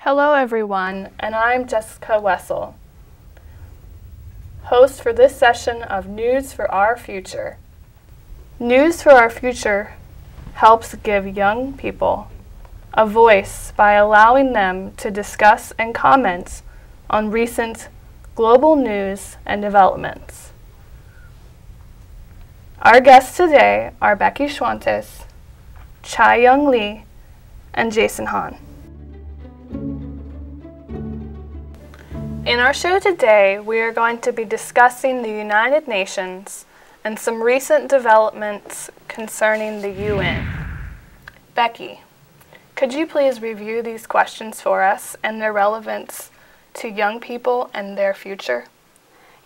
Hello everyone, and I'm Jessica Wessell, host for this session of News for Our Future. News for Our Future helps give young people a voice by allowing them to discuss and comment on recent global news and developments. Our guests today are Becky Schwantes, Chae-Young Lee, and Jason Haun. In our show today, we are going to be discussing the United Nations and some recent developments concerning the UN. Becky, could you please review these questions for us and their relevance to young people and their future?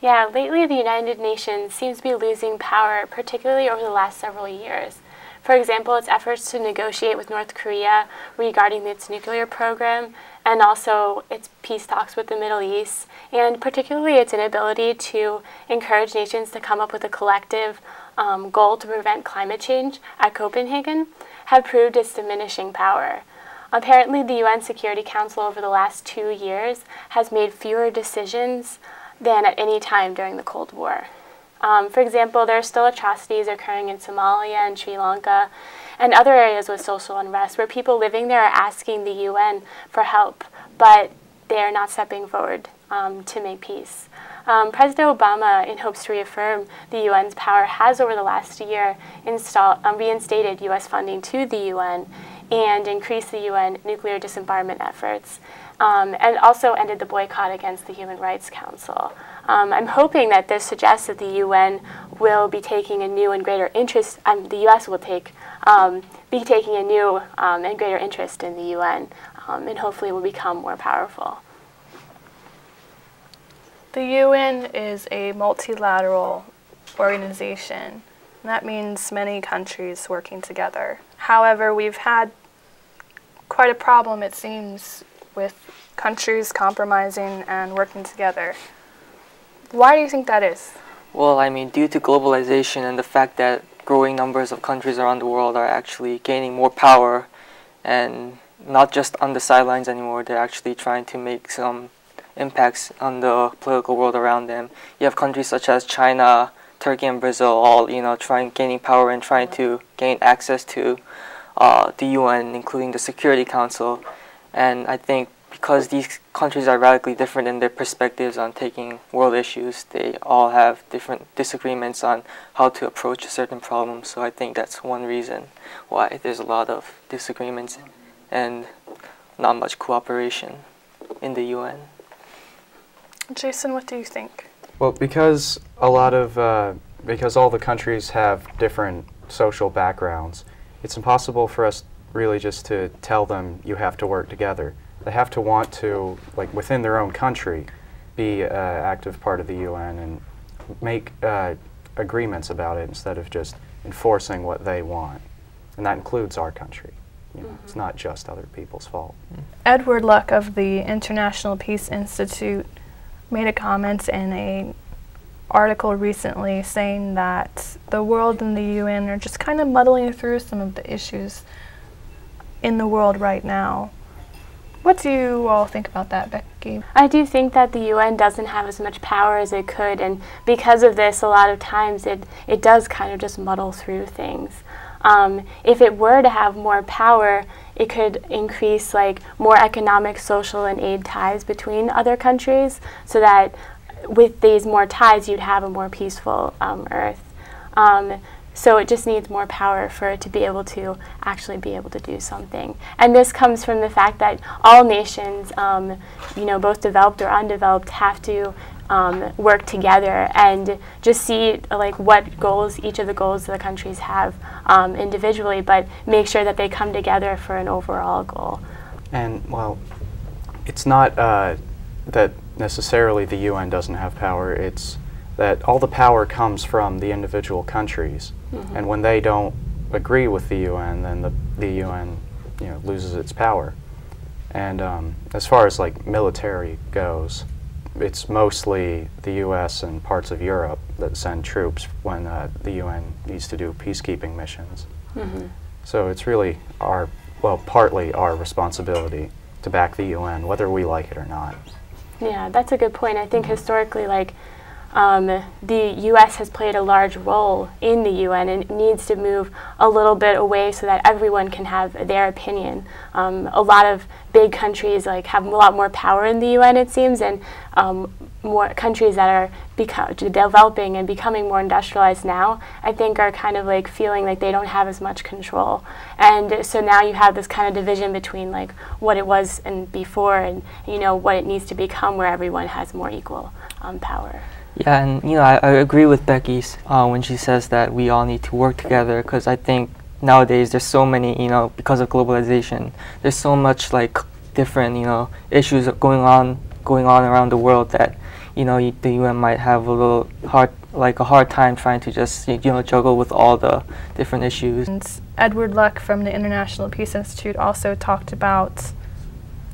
Yeah, lately the United Nations seems to be losing power, particularly over the last several years. For example, its efforts to negotiate with North Korea regarding its nuclear program, and also its peace talks with the Middle East, and particularly its inability to encourage nations to come up with a collective goal to prevent climate change at Copenhagen, have proved its diminishing power. Apparently, the UN Security Council over the last 2 years has made fewer decisions than at any time during the Cold War. For example, there are still atrocities occurring in Somalia and Sri Lanka and other areas with social unrest where people living there are asking the UN for help, but they are not stepping forward to make peace. President Obama, in hopes to reaffirm the UN's power, has over the last year reinstated U.S. funding to the UN and increased the UN nuclear disarmament efforts, and also ended the boycott against the Human Rights Council. I'm hoping that this suggests that the UN will be taking a new and greater interest, the U.S. will be taking a new and greater interest in the UN, and hopefully will become more powerful. The UN is a multilateral organization. That means many countries working together. However, we've had quite a problem, it seems, with countries compromising and working together. Why do you think that is? Well, I mean, due to globalization and the fact that growing numbers of countries around the world are actually gaining more power and not just on the sidelines anymore, they're actually trying to make some impacts on the political world around them. You have countries such as China, Turkey, and Brazil all, gaining power and trying to gain access to the UN, including the Security Council. And I think because these countries are radically different in their perspectives on taking world issues, they all have different disagreements on how to approach a certain problem. So I think that's one reason why there's a lot of disagreements and not much cooperation in the UN. Jason, what do you think? Well, because all the countries have different social backgrounds, it's impossible for us really just to tell them you have to work together. They have to want to, within their own country, be an active part of the UN and make agreements about it instead of just enforcing what they want. And that includes our country. It's not just other people's fault. Edward Luck of the International Peace Institute made a comment in an article recently saying that the world and the UN are just kind of muddling through some of the issues in the world right now. What do you all think about that, Becky? I do think that the UN doesn't have as much power as it could, and because of this, a lot of times it does kind of just muddle through things. If it were to have more power, it could increase more economic, social, and aid ties between other countries, so that with these more ties, you'd have a more peaceful Earth. So it just needs more power for it to be able to actually be able to do something. And this comes from the fact that all nations, both developed or undeveloped, have to work together and just see what goals each of the goals the countries have individually, but make sure that they come together for an overall goal. And, well, it's not that necessarily the UN doesn't have power. It's that all the power comes from the individual countries. And when they don't agree with the UN, then the UN loses its power. And as far as military goes, it's mostly the U.S. and parts of Europe that send troops when the UN needs to do peacekeeping missions. So it's really partly our responsibility to back the UN, whether we like it or not. Yeah, that's a good point. I think historically, like, the U.S. has played a large role in the UN, and it needs to move a little bit away so that everyone can have their opinion. A lot of big countries have a lot more power in the UN, it seems, and more countries that are developing and becoming more industrialized now, I think, are kind of feeling like they don't have as much control. And so now you have this kind of division between what it was and before, and what it needs to become, where everyone has more equal power. Yeah, and I agree with Becky when she says that we all need to work together, because I think nowadays there's so many, because of globalization, there's so much different, issues going on around the world that, the UN might have a little hard time trying to just, juggle with all the different issues. And Edward Luck from the International Peace Institute also talked about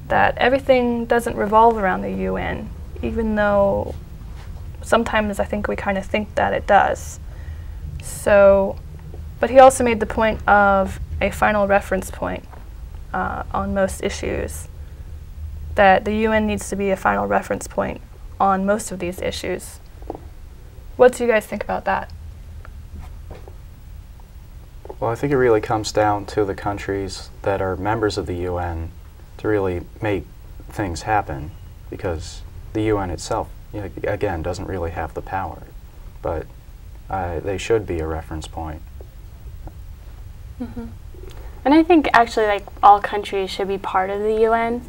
that everything doesn't revolve around the UN, even though sometimes I think we kind of think that it does. So, but he also made the point of a final reference point on most issues, that the UN needs to be a final reference point on most of these issues. What do you guys think about that? Well, I think it really comes down to the countries that are members of the UN to really make things happen, because the UN itself, again, doesn't really have the power, but they should be a reference point. Mm-hmm. And I think actually all countries should be part of the UN.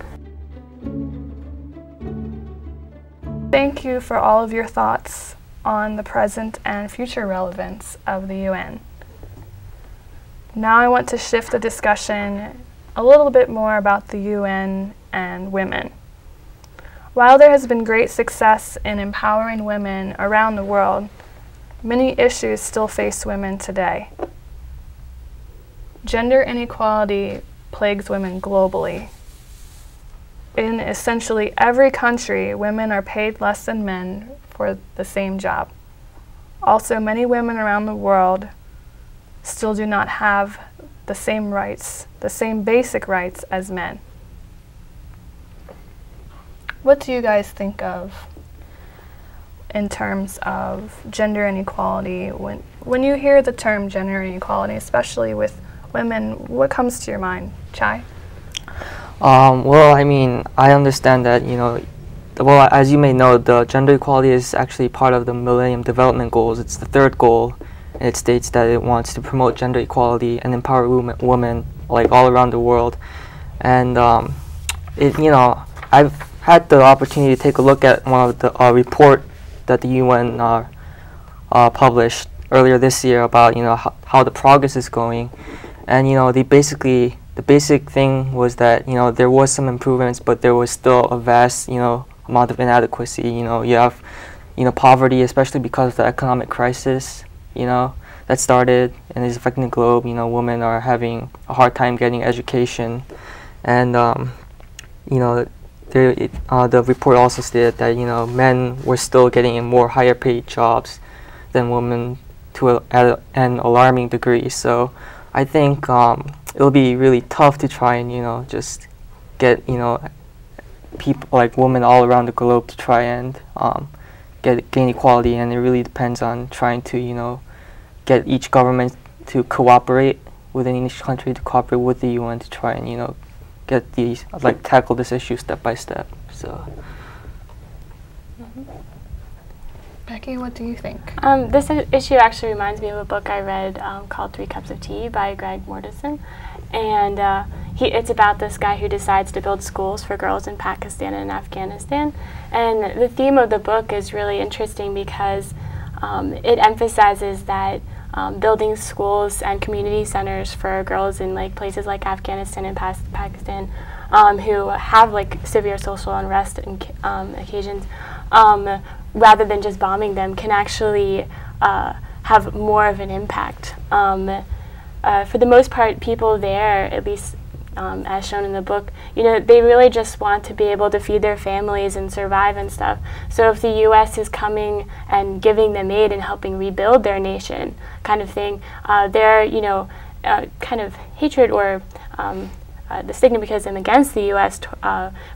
Thank you for all of your thoughts on the present and future relevance of the UN. Now I want to shift the discussion a little bit more about the UN and women. While there has been great success in empowering women around the world, many issues still face women today. Gender inequality plagues women globally. In essentially every country, women are paid less than men for the same job. Also, many women around the world still do not have the same rights, the same basic rights as men. What do you guys think of in terms of gender inequality? When you hear the term gender inequality, especially with women, what comes to your mind? Chai? Well, I mean, I understand that, well, as you may know, the gender equality is actually part of the Millennium Development Goals. It's the third goal, and it states that it wants to promote gender equality and empower women all around the world. And I've had the opportunity to take a look at one of the report that the UN published earlier this year about how the progress is going, and the basic thing was that there was some improvements, but there was still a vast amount of inadequacy. You have poverty, especially because of the economic crisis that started and is affecting the globe. Women are having a hard time getting education, and the report also stated that men were still getting more higher paid jobs than women at an alarming degree. So I think it'll be really tough to try and just get people women all around the globe to try and gain equality, and it really depends on trying to get each government to cooperate within each country, to cooperate with the UN to try and get these tackle this issue step by step. So. Mm-hmm. Becky, what do you think? This issue actually reminds me of a book I read called 3 Cups of Tea by Greg Mordison. And it's about this guy who decides to build schools for girls in Pakistan and Afghanistan. And the theme of the book is really interesting because it emphasizes that building schools and community centers for girls in places like Afghanistan and Pakistan who have severe social unrest and occasions, rather than just bombing them, can actually have more of an impact. For the most part, people there, at least as shown in the book, they really just want to be able to feed their families and survive and stuff. So if the U.S. is coming and giving them aid and helping rebuild their nation, kind of thing, their kind of hatred or the stigmatism against the U.S.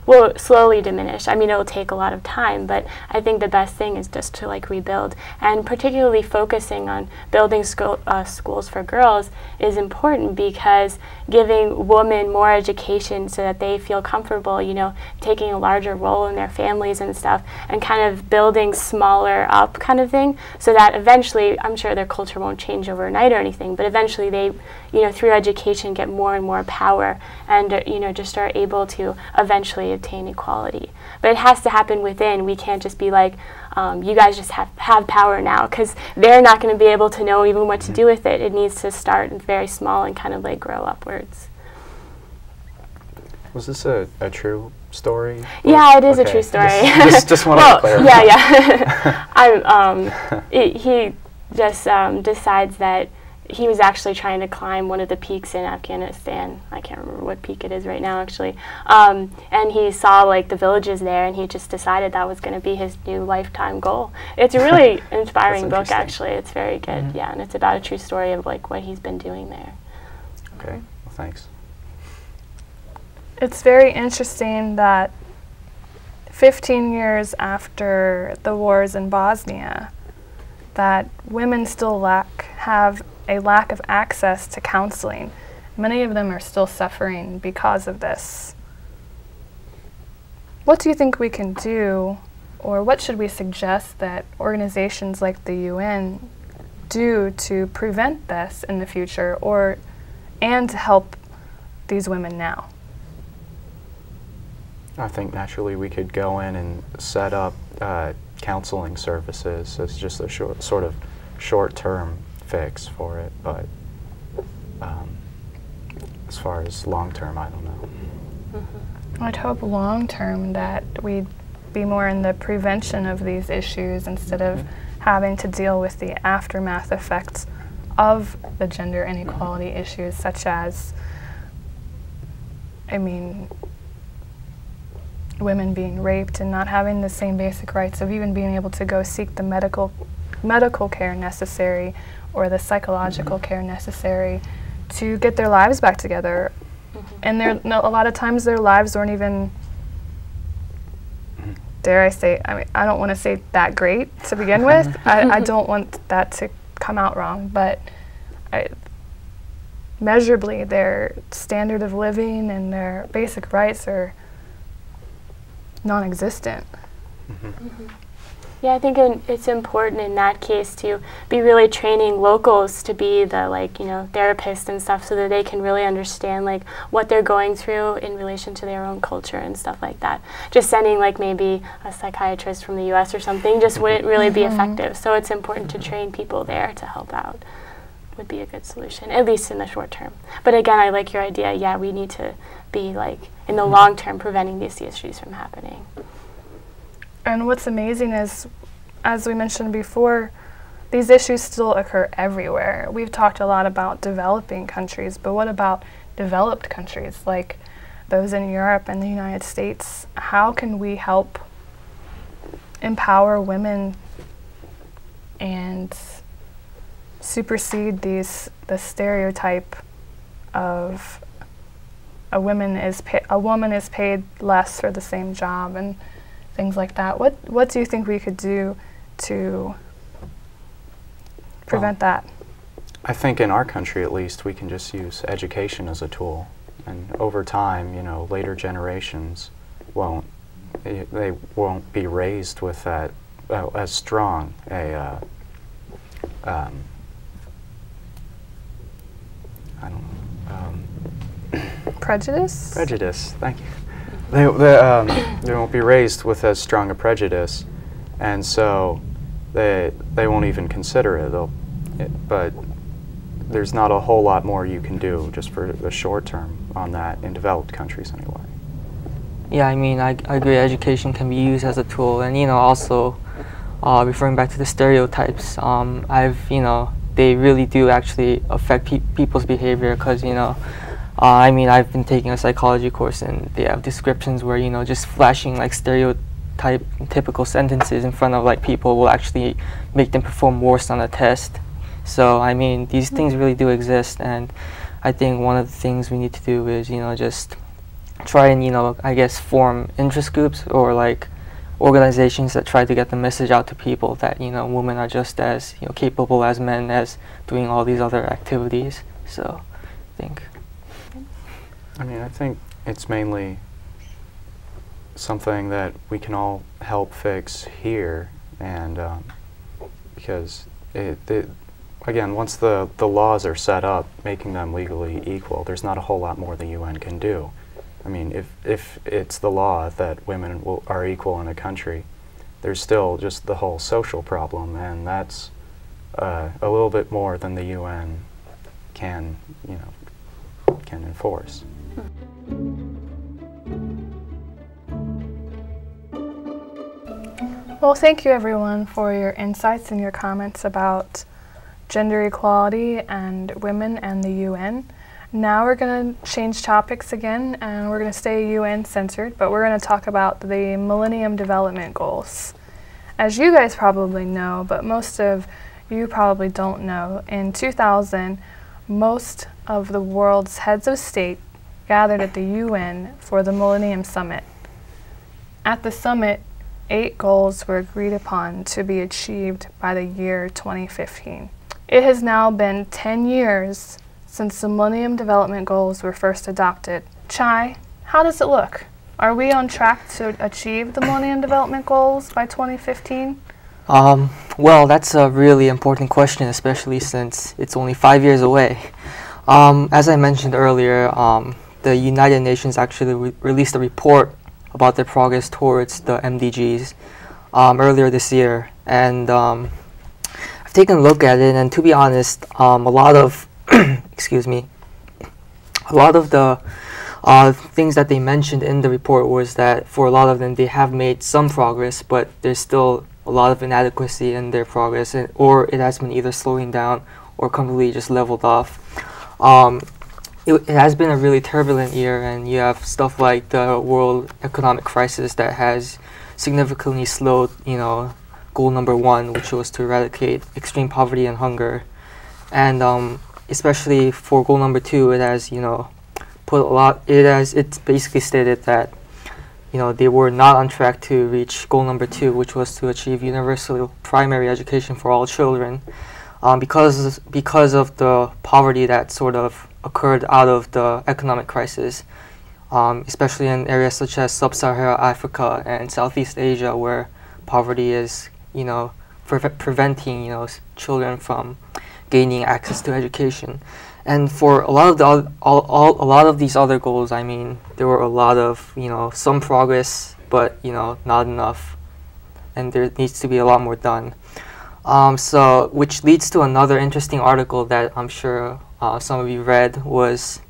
Will slowly diminish. I mean, it'll take a lot of time, but I think the best thing is just to like rebuild, and particularly focusing on building schools for girls is important, because giving women more education so that they feel comfortable, you know, taking a larger role in their families and stuff, and kind of building smaller up kind of thing, so that eventually, I'm sure their culture won't change overnight or anything, but eventually they, you know, through education get more and more power, and you know, just are able to eventually attain equality. But it has to happen within. We can't just be like, you guys just have power now, because they're not going to be able to know even what to do with it. It needs to start very small and kind of like grow upwards. Was this a true story? Yeah, it is a true story. Just wanted to clarify. Yeah. He just decides that he was actually trying to climb one of the peaks in Afghanistan. I can't remember what peak it is right now, actually. And he saw like the villages there, and he just decided that was going to be his new lifetime goal. It's a really inspiring book, actually. It's very good, yeah, and it's about a true story of like what he's been doing there. Okay, well, thanks. It's very interesting that 15 years after the wars in Bosnia, that women still have a lack of access to counseling. Many of them are still suffering because of this. What do you think we can do, or what should we suggest that organizations like the UN do to prevent this in the future, and to help these women now? I think naturally we could go in and set up counseling services as just a sort of short-term fix for it, but as far as long-term, I don't know. I'd hope long-term that we'd be more in the prevention of these issues instead of having to deal with the aftermath effects of the gender inequality issues, such as, I mean, women being raped and not having the same basic rights of even being able to go seek the medical care necessary or the psychological care necessary to get their lives back together. And a lot of times their lives weren't even, dare I say, I mean, I don't want to say that great to begin with. I don't want that to come out wrong, but measurably their standard of living and their basic rights are non-existent. Yeah, I think it's important in that case to be really training locals to be the, like, you know, therapists and stuff, so that they can really understand like what they're going through in relation to their own culture and stuff like that. Just sending like maybe a psychiatrist from the US or something just wouldn't really be effective. So it's important to train people there to help out. Would be a good solution, at least in the short term. But again, I like your idea. Yeah, we need to be like in the long term preventing these issues from happening. And what's amazing is, as we mentioned before, these issues still occur everywhere. We've talked a lot about developing countries, but what about developed countries like those in Europe and the United States? How can we help empower women and supersede the stereotype of a woman is paid less for the same job and things like that? What do you think we could do to prevent that? I think in our country, at least, we can just use education as a tool, and over time, you know, later generations won't be raised with that as strong a I don't know. Prejudice? Prejudice, thank you. They won't be raised with as strong a prejudice, and so they won't even consider it. But there's not a whole lot more you can do just for the short term on that in developed countries anyway. Yeah, I mean, I agree. Education can be used as a tool, and also referring back to the stereotypes, they really do actually affect people's behavior, because I mean, I've been taking a psychology course, and they have descriptions where just flashing like typical sentences in front of like people will actually make them perform worse on a test. So I mean, these things really do exist, and I think one of the things we need to do is, just try and, I guess form interest groups or like organizations that try to get the message out to people that, women are just as, capable as men as doing all these other activities. So I think. I think it's mainly something that we can all help fix here, and because again, once the laws are set up, making them legally equal, there's not a whole lot more the UN can do. I mean, if it's the law that women are equal in a country, there's still just the whole social problem, and that's a little bit more than the UN can, can enforce. Well, thank you everyone for your insights and your comments about gender equality and women and the UN. Now we're going to change topics again, and we're going to stay UN-centered, but we're going to talk about the Millennium Development Goals. As you guys probably know, but most of you probably don't know, in 2000, most of the world's heads of state gathered at the UN for the Millennium Summit. At the summit, 8 goals were agreed upon to be achieved by the year 2015. It has now been 10 years since the Millennium Development Goals were first adopted. Chai, how does it look? Are we on track to achieve the Millennium Development Goals by 2015? Well, that's a really important question, especially since it's only 5 years away. As I mentioned earlier, the United Nations actually released a report about their progress towards the MDGs earlier this year, and I've taken a look at it, and to be honest, a lot of excuse me, a lot of the things that they mentioned in the report was that for a lot of them they have made some progress, but there's still a lot of inadequacy in their progress, or it has been either slowing down or completely just leveled off. It has been a really turbulent year, and you have stuff like the world economic crisis that has significantly slowed, goal number 1, which was to eradicate extreme poverty and hunger. And especially for goal number 2, it has, it's basically stated that, they were not on track to reach goal number 2, which was to achieve universal primary education for all children, because of the poverty that sort of occurred out of the economic crisis, especially in areas such as sub-Saharan Africa and Southeast Asia, where poverty is, preventing, children from gaining access to education. And for a lot of a lot of these other goals, I mean, there were a lot of, some progress, but, not enough, and there needs to be a lot more done. So, which leads to another interesting article that I'm sure some of you read was,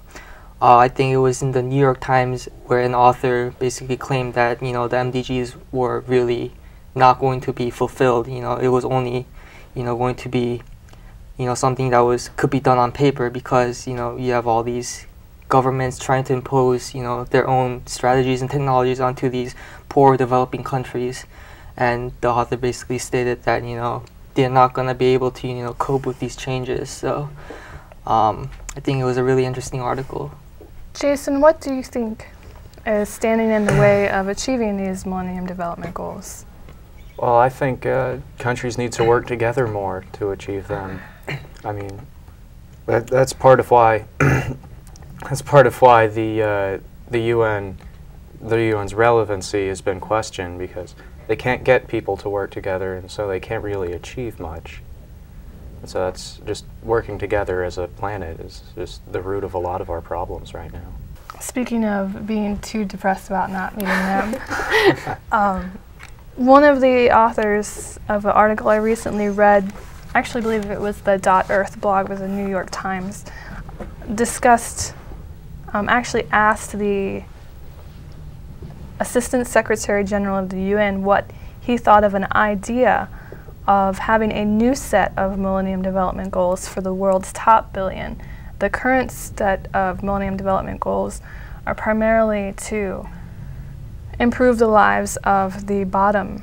I think it was in the New York Times, where an author basically claimed that, the MDGs were really not going to be fulfilled. It was only, going to be, something that could be done on paper, because, you have all these governments trying to impose, their own strategies and technologies onto these poor developing countries. And the author basically stated that, they're not going to be able to, cope with these changes. So I think it was a really interesting article. Jason, what do you think is standing in the way of achieving these Millennium Development Goals? Well, I think countries need to work together more to achieve them. I mean, that's part of why the UN's relevancy has been questioned, because they can't get people to work together, and so they can't really achieve much. And so that's just working together as a planet is just the root of a lot of our problems right now. Speaking of being too depressed about not meeting them, one of the authors of an article I recently read, I actually believe it was the .earth blog with the New York Times, actually asked the Assistant Secretary General of the UN what he thought of an idea of having a new set of Millennium Development Goals for the world's top billion. The current set of Millennium Development Goals are primarily to improve the lives of the bottom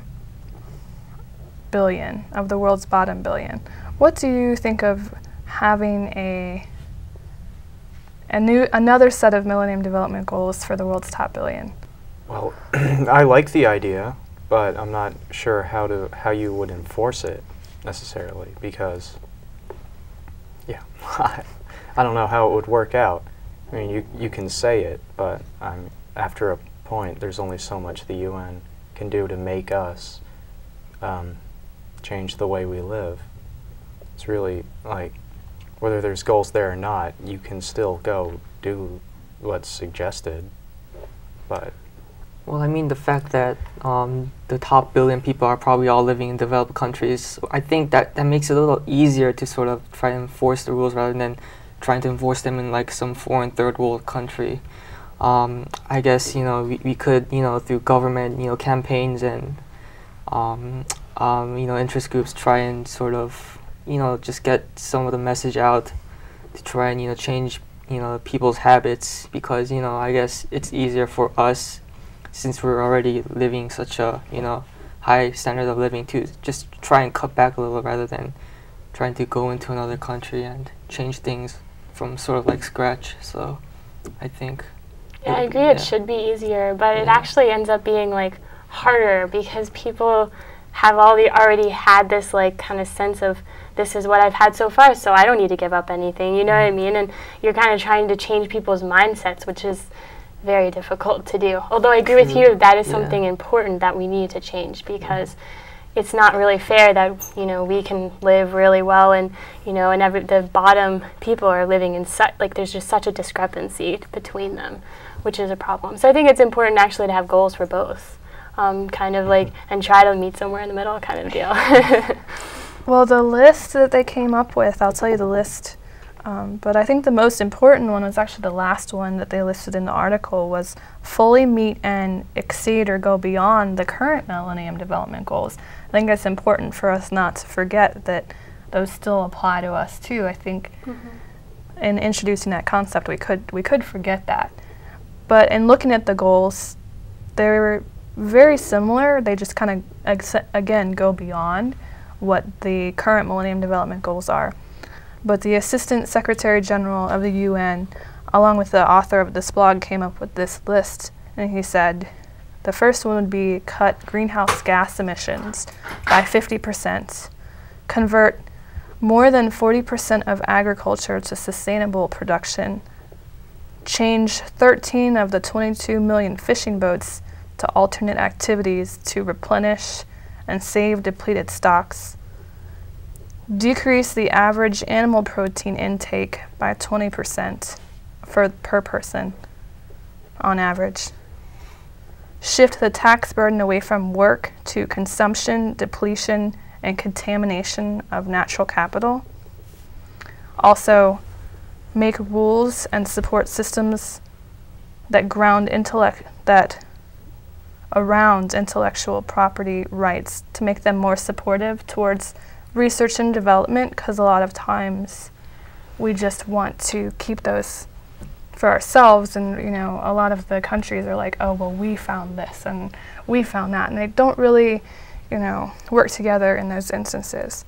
billion, of the world's bottom billion. What do you think of having a another set of Millennium Development Goals for the world's top billion? Well, I like the idea, but I'm not sure how you would enforce it necessarily, because, yeah, I don't know how it would work out. I mean, you can say it, but after a point, there's only so much the UN can do to make us change the way we live. It's really like, whether there's goals there or not, you can still go do what's suggested, but... Well, I mean, the fact that the top billion people are probably all living in developed countries, I think that makes it a little easier to sort of try to enforce the rules rather than trying to enforce them in like some foreign third world country. I guess, you know, we could, you know, through government, you know, campaigns and, you know, interest groups try and sort of, you know, just get some of the message out to try and, you know, change, you know, people's habits, because, you know, I guess it's easier for us, since we're already living such a, you know, high standard of living, to just try and cut back a little rather than trying to go into another country and change things from sort of like scratch. So I think... Yeah, I agree, it should be easier, but it actually ends up being like harder, because people have already had this like kind of sense of, this is what I've had so far, so I don't need to give up anything, you know what I mean? And you're kind of trying to change people's mindsets, which is very difficult to do. Although I agree with you, that is something important that we need to change, because it's not really fair that, you know, we can live really well and, you know, and the bottom people are living in like, there's just such a discrepancy between them, which is a problem. So I think it's important actually to have goals for both, kind of like, and try to meet somewhere in the middle kind of deal. Well, the list that they came up with, I'll tell you the list, but I think the most important one was actually the last one that they listed in the article, was fully meet and exceed or go beyond the current Millennium Development Goals. I think it's important for us not to forget that those still apply to us too. I think in introducing that concept, we could forget that. But in looking at the goals, they're very similar. They just kind of, again, go beyond what the current Millennium Development Goals are. But the Assistant Secretary General of the UN, along with the author of this blog, came up with this list, and he said the first one would be cut greenhouse gas emissions by 50%, convert more than 40% of agriculture to sustainable production, change 13 of the 22 million fishing boats to alternate activities to replenish and save depleted stocks, decrease the average animal protein intake by 20% per person on average, shift the tax burden away from work to consumption, depletion, and contamination of natural capital. Also, make rules and support systems that around intellectual property rights to make them more supportive towards research and development, because a lot of times we just want to keep those for ourselves, and you know, a lot of the countries are like, oh well, we found this and we found that, and they don't really, you know, work together in those instances.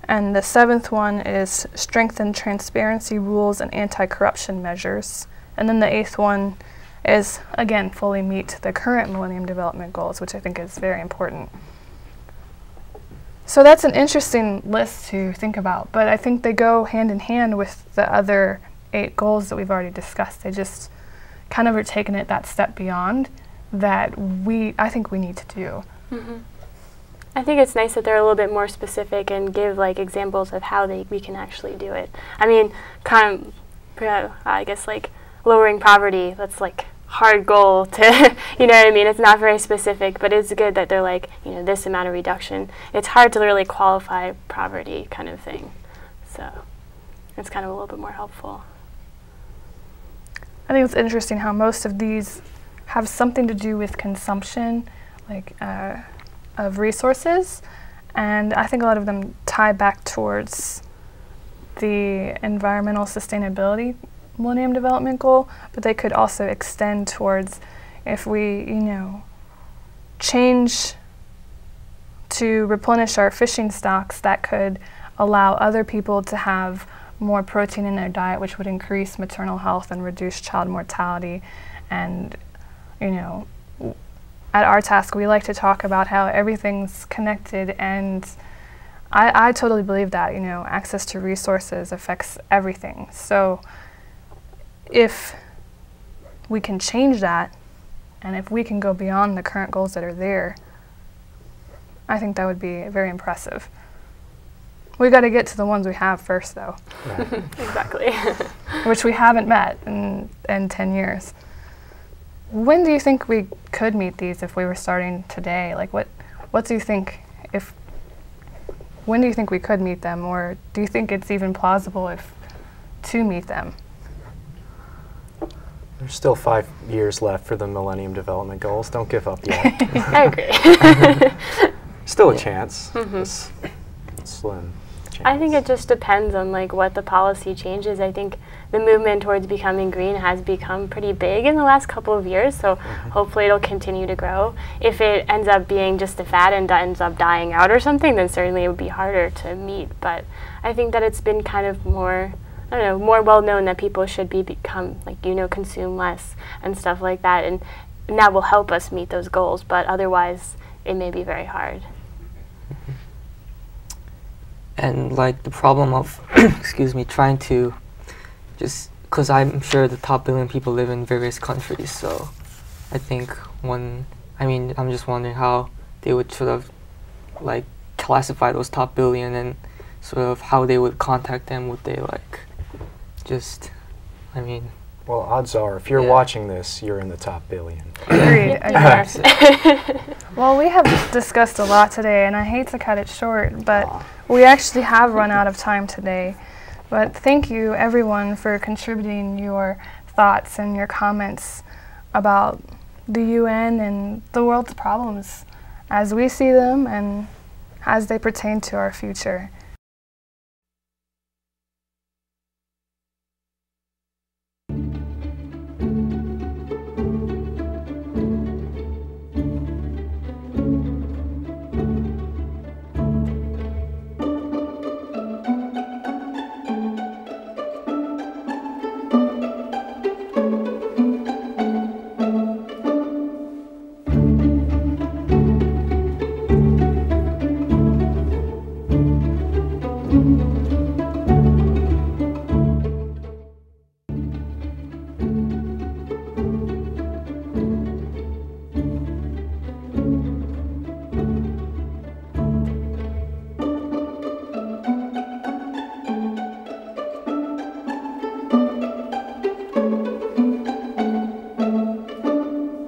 And the seventh one is strengthen transparency rules and anti-corruption measures. And then the eighth one is, again, fully meet the current Millennium Development Goals, which I think is very important. So that's an interesting list to think about, but I think they go hand in hand with the other 8 goals that we've already discussed. They just kind of are taking it that step beyond that I think we need to do. I think it's nice that they're a little bit more specific and give like examples of how we can actually do it. I mean, kind of, I guess like lowering poverty, that's like hard goal to, you know what I mean? It's not very specific, but it's good that they're like, you know, this amount of reduction. It's hard to really qualify poverty kind of thing. So it's kind of a little bit more helpful. I think it's interesting how most of these have something to do with consumption, like of resources, and I think a lot of them tie back towards the environmental sustainability Millennium Development Goal, but they could also extend towards if we, you know, change to replenish our fishing stocks, that could allow other people to have more protein in their diet, which would increase maternal health and reduce child mortality. And, you know, at our task, we like to talk about how everything's connected, and I totally believe that, you know, access to resources affects everything. So if we can change that, and if we can go beyond the current goals that are there, I think that would be very impressive. We got to get to the ones we have first, though. Right. Exactly. Which we haven't met in 10 years. When do you think we could meet these if we were starting today? Like, what do you think when do you think we could meet them, or do you think it's even plausible to meet them? There's still 5 years left for the Millennium Development Goals. Don't give up yet. I agree. Still a chance. It's slim chance. I think it just depends on like what the policy changes. I think the movement towards becoming green has become pretty big in the last couple of years, so hopefully it'll continue to grow. If it ends up being just a fad and ends up dying out or something, then certainly it would be harder to meet. But I think that it's been kind of more, I don't know, more well known that people should become, like, you know, consume less and stuff like that, and that will help us meet those goals, but otherwise it may be very hard. And like the problem of, excuse me, trying to just, because I'm sure the top billion people live in various countries, so I think I'm just wondering how they would sort of like classify those top billion, and sort of how they would contact them. Would they like just, well, odds are, if you're watching this, you're in the top billion. Agreed. Well, we have discussed a lot today, and I hate to cut it short, but we actually have run out of time today. But thank you, everyone, for contributing your thoughts and your comments about the UN and the world's problems as we see them and as they pertain to our future.